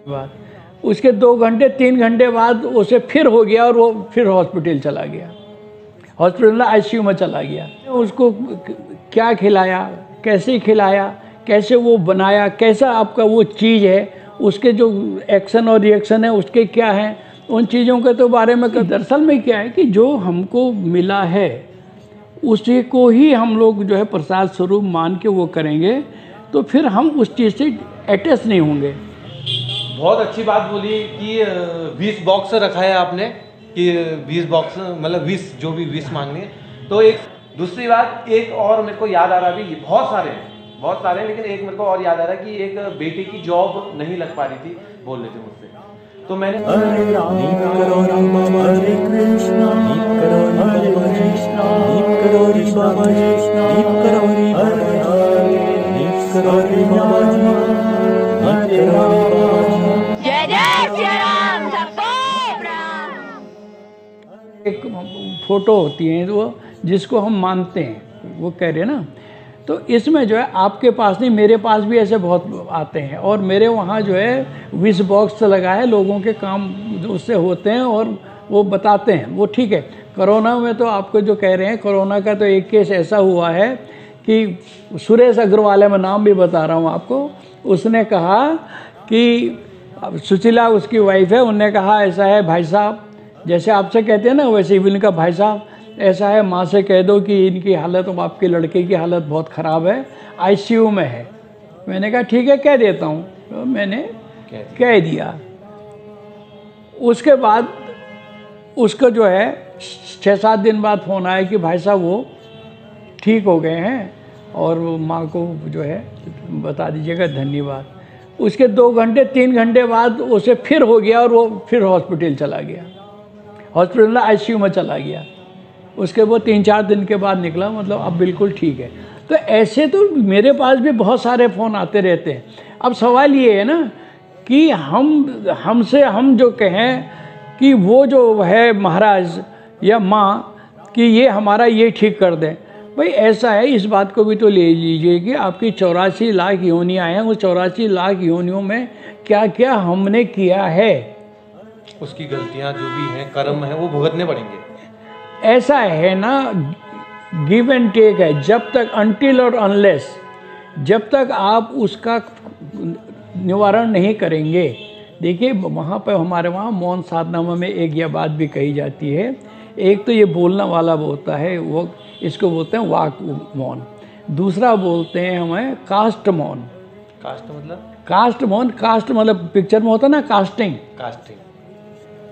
बात उसके 2 घंटे 3 घंटे बाद उसे फिर हो गया और वो फिर हॉस्पिटल चला गया, हॉस्पिटल आईसीयू में चला गया। उसको क्या खिलाया, कैसे खिलाया, कैसे वो बनाया, कैसा आपका वो चीज़ है, उसके जो एक्शन और रिएक्शन है उसके क्या हैं, उन चीज़ों के तो बारे में दरअसल में क्या है कि जो हमको मिला है उसी को ही हम लोग जो है प्रसाद स्वरूप मान के वो करेंगे, तो फिर हम उस चीज़ से अटैच नहीं होंगे। बहुत अच्छी बात बोली कि 20 बॉक्स रखा है आपने कि 20 बॉक्स मतलब 20 जो भी 20 मांगनी है। तो एक दूसरी बात एक और मेरे को याद आ रहा है, अभी बहुत सारे हैं लेकिन एक मेरे को और याद आ रहा है कि एक बेटी की जॉब नहीं लग पा रही थी, बोल रहे थे मुझसे, तो मैंने हरे राम हरे कृष्णा हरे कृष्णा हरे राम। जय जय श्री राम, सबको प्रणाम। एक फोटो होती है वो जिसको हम मानते हैं, वो कह रहे हैं ना, तो इसमें जो है आपके पास नहीं, मेरे पास भी ऐसे बहुत आते हैं और मेरे वहाँ जो है 20 बॉक्स लगा है, लोगों के काम उससे होते हैं और वो बताते हैं, वो ठीक है। कोरोना में तो आपको जो कह रहे हैं, कोरोना का तो एक केस ऐसा हुआ है कि सुरेश अग्रवाल है, मैं नाम भी बता रहा हूँ आपको, उसने कहा कि सुशीला उसकी वाइफ है, उनने कहा ऐसा है भाई साहब, जैसे आपसे कहते हैं ना वैसे ही इनका भाई साहब ऐसा है, माँ से कह दो कि इनकी हालत, आपके लड़के की हालत बहुत ख़राब है, आईसीयू में है। मैंने कहा ठीक है कह देता हूँ, तो मैंने कह दिया। उसके बाद उसका जो है 6-7 दिन बाद फ़ोन आया कि भाई साहब वो ठीक हो गए हैं और वो माँ को जो है बता दीजिएगा, धन्यवाद। उसके 2 घंटे 3 घंटे बाद उसे फिर हो गया और वो फिर हॉस्पिटल चला गया, हॉस्पिटल आईसीयू में चला गया। उसके वो 3-4 दिन के बाद निकला, मतलब अब बिल्कुल ठीक है। तो ऐसे तो मेरे पास भी बहुत सारे फ़ोन आते रहते हैं। अब सवाल ये है ना कि हम जो कहें कि वो जो है महाराज या माँ कि ये हमारा ये ठीक कर दें, भाई ऐसा है, इस बात को भी तो ले लीजिए कि आपकी 84 लाख योनियाँ हैं, उस 84 लाख योनियों में क्या क्या हमने किया है, उसकी गलतियां जो भी हैं, कर्म है, वो भुगतने पड़ेंगे। ऐसा है ना, गिव एंड टेक है। जब तक अनटिल और अनलेस, जब तक आप उसका निवारण नहीं करेंगे। देखिए वहाँ पर हमारे वहाँ मौन साधना में एक यह बात भी कही जाती है, एक तो ये बोलना वाला होता है, वो इसको बोलते हैं वाक मौन, दूसरा बोलते हैं हमें कास्ट मौन। कास्ट मतलब? कास्ट मौन, कास्ट मतलब पिक्चर में होता है ना कास्टिंग,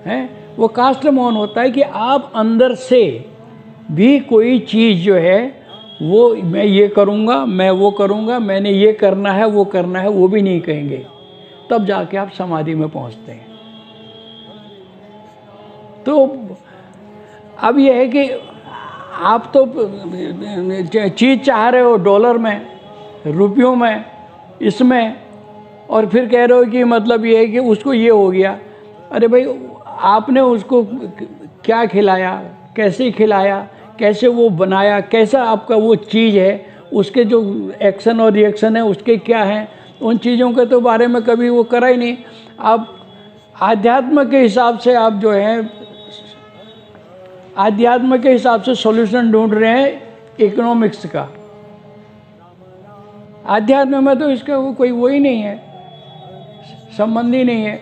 है वो कास्ट मौन होता है कि आप अंदर से भी कोई चीज़ जो है वो मैं ये करूँगा, मैं वो करूँगा, मैंने ये करना है, वो करना है, वो भी नहीं कहेंगे, तब जाके आप समाधि में पहुँचते हैं। तो अब ये है कि आप तो चीज़ चाह रहे हो डॉलर में, रुपयों में, इसमें, और फिर कह रहे हो कि मतलब ये है कि उसको ये हो गया। अरे भाई आपने उसको क्या खिलाया, कैसे खिलाया, कैसे वो बनाया, कैसा आपका वो चीज़ है, उसके जो एक्शन और रिएक्शन है उसके क्या हैं, उन चीज़ों के तो बारे में कभी वो करा ही नहीं। आप आध्यात्म के हिसाब से आप जो है आध्यात्म के हिसाब से सॉल्यूशन ढूंढ रहे हैं इकोनॉमिक्स का। आध्यात्म में तो इसका वो कोई वो ही नहीं है, संबंध ही नहीं है।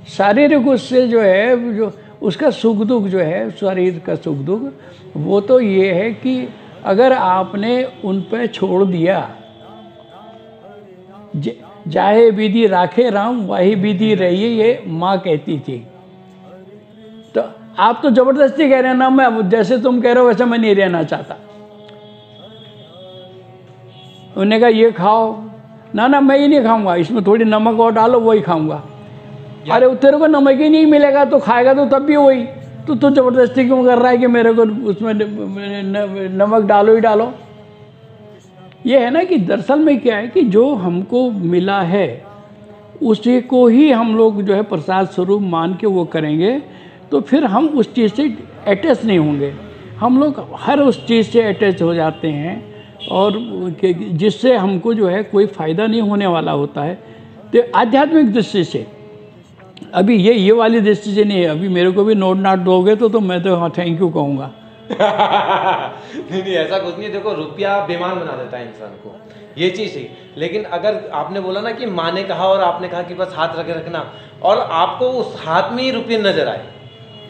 शारीरिक उससे जो है, जो उसका सुख दुख जो है, शरीर का सुख दुख, वो तो ये है कि अगर आपने उन पर छोड़ दिया, जाहे विधि राखे राम वही विधि रहिए, ये माँ कहती थी। तो आप तो जबरदस्ती कह रहे हैं ना, मैं जैसे तुम कह रहे हो वैसे मैं नहीं रहना चाहता। उन्होंने कहा ये खाओ, ना ना मैं ये नहीं खाऊंगा, इसमें थोड़ी नमक और डालो वही खाऊंगा। अरे तेरे को नमक ही नहीं मिलेगा तो खाएगा तो तब भी वही, तो तू जबरदस्ती क्यों कर रहा है कि मेरे को उसमें नमक डालो ही डालो। ये है ना कि दरअसल में क्या है कि जो हमको मिला है उसी को ही हम लोग जो है प्रसाद स्वरूप मान के वो करेंगे, तो फिर हम उस चीज़ से अटैच नहीं होंगे। हम लोग हर उस चीज़ से अटैच हो जाते हैं और जिससे हमको जो है कोई फ़ायदा नहीं होने वाला होता है। तो आध्यात्मिक दृष्टि से अभी ये वाली दृष्टि से नहीं है, अभी मेरे को भी नोट नाट दोगे तो मैं तो हाँ थैंक यू कहूँगा। नहीं ऐसा कुछ नहीं। देखो रुपया बेईमान बना देता है इंसान को, ये चीज़ ही। लेकिन अगर आपने बोला ना कि माँ ने कहा और आपने कहा कि बस हाथ रखे रखना, और आपको उस हाथ में ही रुपये नजर आए,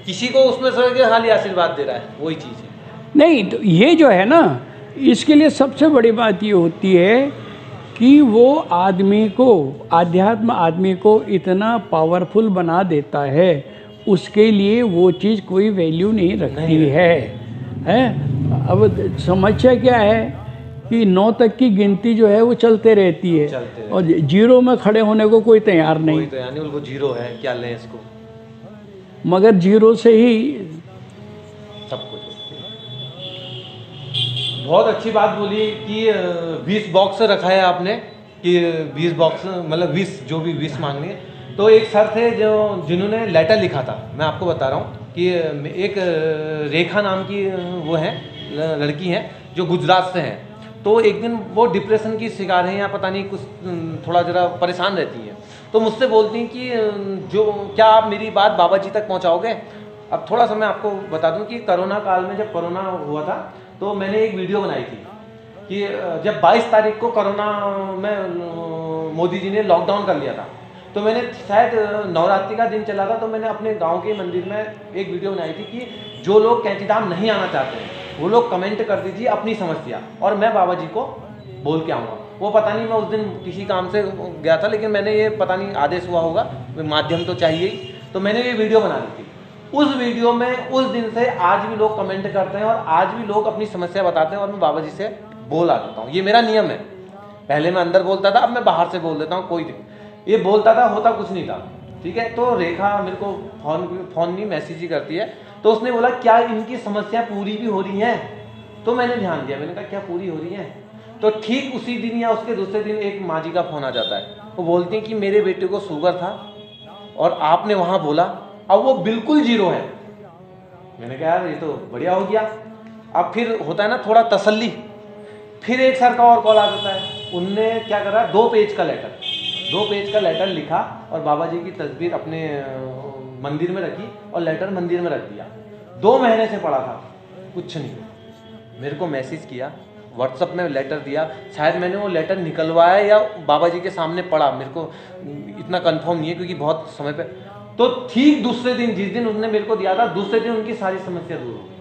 किसी को उसमें से खाली आशीर्वाद दे रहा है, वही चीज़ है। नहीं तो ये जो है ना, इसके लिए सबसे बड़ी बात ये होती है कि वो आदमी को, आध्यात्म आदमी को इतना पावरफुल बना देता है, उसके लिए वो चीज़ कोई वैल्यू नहीं रखती है। अब समस्या क्या है कि 9 तक की गिनती जो है वो चलते रहती है, और 0 में खड़े होने को कोई तैयार नहीं। कोई तैयार नहीं, उनको 0 है, क्या लें इसको, मगर 0 से ही सब कुछ। बहुत अच्छी बात बोली कि 20 बॉक्स रखा है आपने, कि 20 बॉक्स मतलब 20 जो भी 20 मांगनी है। तो एक सर थे जिन्होंने लेटर लिखा था, मैं आपको बता रहा हूँ कि एक रेखा नाम की वो है लड़की हैं जो गुजरात से हैं। तो एक दिन वो डिप्रेशन की शिकार हैं या पता नहीं कुछ थोड़ा जरा परेशान रहती हैं, तो मुझसे बोलती हैं कि जो क्या आप मेरी बात बाबा जी तक पहुँचाओगे। अब थोड़ा सा मैं आपको बता दूं कि कोरोना काल में जब कोरोना हुआ था तो मैंने एक वीडियो बनाई थी कि जब 22 तारीख को कोरोना में मोदी जी ने लॉकडाउन कर लिया था, तो मैंने शायद नवरात्रि का दिन चला था, तो मैंने अपने गांव के मंदिर में एक वीडियो बनाई थी कि जो लोग कैंचीधाम नहीं आना चाहते हैं वो लोग कमेंट कर दीजिए अपनी समस्या, और मैं बाबा जी को बोल के आऊँगा। वो पता नहीं मैं उस दिन किसी काम से गया था, लेकिन मैंने ये पता नहीं आदेश हुआ होगा, माध्यम तो चाहिए ही, तो मैंने ये वीडियो बना दी थी। उस वीडियो में उस दिन से आज भी लोग कमेंट करते हैं और आज भी लोग अपनी समस्या बताते हैं, और मैं बाबा जी से बोल आ देता हूँ। ये मेरा नियम है। पहले मैं अंदर बोलता था, अब मैं बाहर से बोल देता हूँ, कोई ये बोलता था, होता कुछ नहीं था, ठीक है। तो रेखा मेरे को फोन नहीं मैसेज ही करती है, तो उसने बोला क्या इनकी समस्या पूरी भी हो रही है। तो मैंने ध्यान दिया, मैंने कहा क्या पूरी हो रही है। तो ठीक उसी दिन या उसके दूसरे दिन एक माँ जी का फोन आ जाता है, वो बोलती हैं कि मेरे बेटे को शुगर था और आपने वहाँ बोला, अब वो बिल्कुल 0 है। मैंने कहा यार ये तो बढ़िया हो गया। अब फिर होता है ना थोड़ा तसल्ली। फिर एक सर का और कॉल आ जाता है, उनने क्या करा, 2 पेज का लेटर लिखा और बाबा जी की तस्वीर अपने मंदिर में रखी और लेटर मंदिर में रख दिया। 2 महीने से पड़ा था, कुछ नहीं। मेरे को मैसेज किया, व्हाट्सएप में लेटर दिया, शायद मैंने वो लेटर निकलवाया या बाबा जी के सामने पढ़ा, मेरे को इतना कंफर्म नहीं है क्योंकि बहुत समय पे। तो ठीक दूसरे दिन, जिस दिन उसने मेरे को दिया था, दूसरे दिन उनकी सारी समस्या दूर हो गई।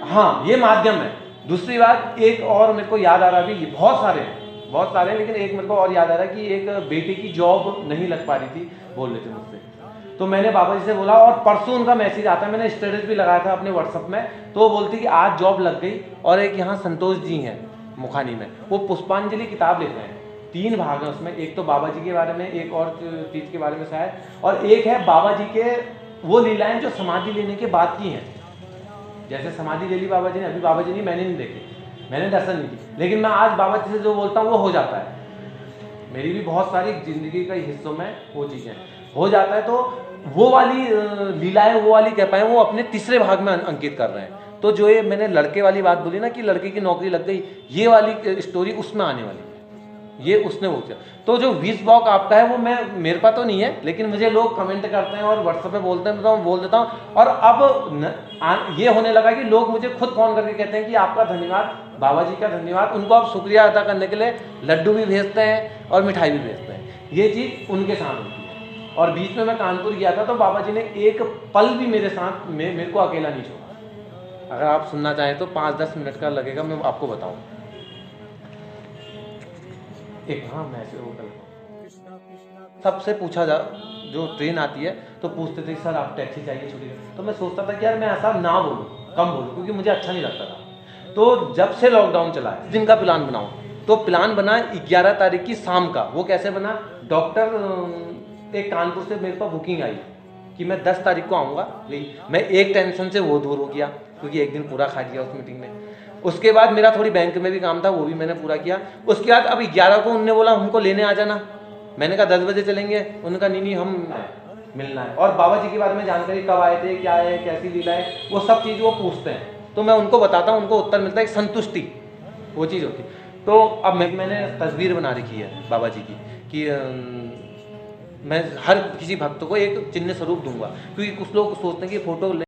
हाँ, ये माध्यम है। दूसरी बात एक और मेरे को याद आ रहा है, बहुत सारे हैं, लेकिन एक मेरे को और याद आ रहा है कि एक बेटे की जॉब नहीं लग पा रही थी, बोल रहे थे मुझसे। तो मैंने बाबा जी से बोला, और परसों उनका मैसेज आता है, मैंने स्टेटस भी लगाया था अपने व्हाट्सएप में, तो वो बोलती कि आज जॉब लग गई। और एक यहाँ संतोष जी हैं मुखानी में, वो पुष्पांजलि किताब लिख रहे हैं, 3 भाग है उसमें, एक तो बाबा जी के बारे में, एक और चीज़ के बारे में शायद, और एक है बाबा जी के वो लीलाएं जो समाधि लेने के बाद की हैं। जैसे समाधि ले ली बाबा जी ने, अभी बाबा जी ने मैंने नहीं देखी, मैंने दर्शन नहीं की, लेकिन मैं आज बाबा जी से जो बोलता हूँ वो हो जाता है। मेरी भी बहुत सारी जिंदगी के हिस्सों में वो चीज़ें हो जाता है। तो वो वाली लीलाएं, वो वाली कह पाए, वो अपने 3रे भाग में अंकित कर रहे हैं। तो जो ये मैंने लड़के वाली बात बोली ना कि लड़के की नौकरी लग गई, ये वाली स्टोरी उसमें आने वाली है, ये उसने वो किया। तो जो 20 बॉक्स आपका है वो मेरे पास तो नहीं है, लेकिन मुझे लोग कमेंट करते हैं और व्हाट्सएप पे बोलते हैं, तो मैं बोल देता हूँ। और अब ये होने लगा कि लोग मुझे खुद फोन करके कहते हैं कि आपका धन्यवाद, बाबा जी का धन्यवाद। उनको आप शुक्रिया अदा करने के लिए लड्डू भी भेजते हैं और मिठाई भी भेजते हैं। ये चीज़ उनके साथ होती है। और बीच में मैं कानपुर गया था, तो बाबा जी ने एक पल भी मेरे साथ मेरे को अकेला नहीं छोड़ा। अगर आप सुनना चाहें तो 5-10 मिनट का लगेगा, मैं आपको बताऊँ। मैं ऐसे सबसे पूछा जो ट्रेन आती है तो पूछते थे सर आप टैक्सी चाहिए छुट्टी, तो मैं सोचता था कि यार मैं ऐसा ना बोलूँ, कम बोलूँ, क्योंकि मुझे अच्छा नहीं लगता था। तो जब से लॉकडाउन चला है, दिन का प्लान बनाऊँ, तो प्लान बना 11 तारीख की शाम का। वो कैसे बना, डॉक्टर एक कानपुर से मेरे पास बुकिंग आई कि मैं 10 तारीख को आऊँगा, मैं एक टेंशन से वो दूर हो गया क्योंकि एक दिन पूरा खा लिया उस मीटिंग में। उसके बाद मेरा थोड़ी बैंक में भी काम था, वो भी मैंने पूरा किया। उसके बाद अब 11 को उनने बोला हमको लेने आ जाना, मैंने कहा 10 बजे चलेंगे, उन्होंने कहा नहीं हम मिलना है। और बाबा जी के बारे में जानकारी, कब आए थे, क्या है, कैसी लीला है, वो सब चीज़ वो पूछते हैं, तो मैं उनको बताता हूँ, उनको उत्तर मिलता है, एक संतुष्टि वो चीज़ होती। तो अब मैंने तस्वीर बना रखी है बाबा जी की कि मैं हर किसी भक्त को एक चिन्ह स्वरूप दूंगा, क्योंकि कुछ लोग सोचते हैं कि फोटो